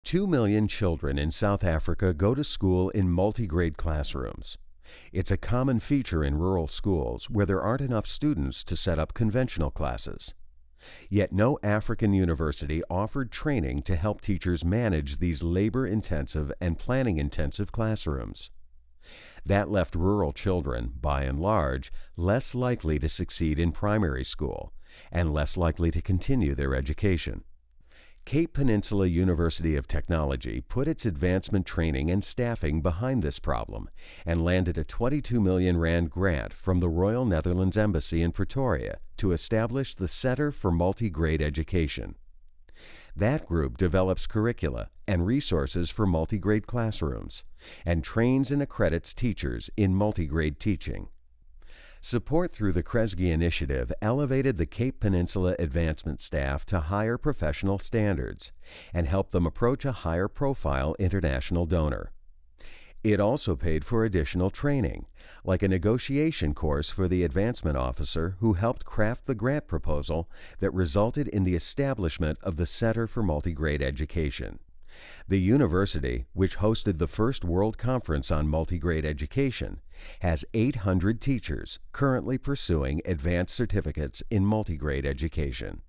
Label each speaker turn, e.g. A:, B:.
A: 2 million children in South Africa go to school in multi-grade classrooms. It's a common feature in rural schools where there aren't enough students to set up conventional classes. Yet no African university offered training to help teachers manage these labor-intensive and planning-intensive classrooms. That left rural children, by and large, less likely to succeed in primary school and less likely to continue their education. Cape Peninsula University of Technology put its advancement training and staffing behind this problem and landed a 22 million rand grant from the Royal Netherlands Embassy in Pretoria to establish the Center for Multi-Grade Education. That group develops curricula and resources for multi-grade classrooms and trains and accredits teachers in multi-grade teaching. Support through the Kresge Initiative elevated the Cape Peninsula advancement staff to higher professional standards and helped them approach a higher profile international donor. It also paid for additional training, like a negotiation course for the advancement officer who helped craft the grant proposal that resulted in the establishment of the Center for Multi-Grade Education. The university, which hosted the first World Conference on Multi-Grade Education, has 800 teachers currently pursuing advanced certificates in multi-grade education.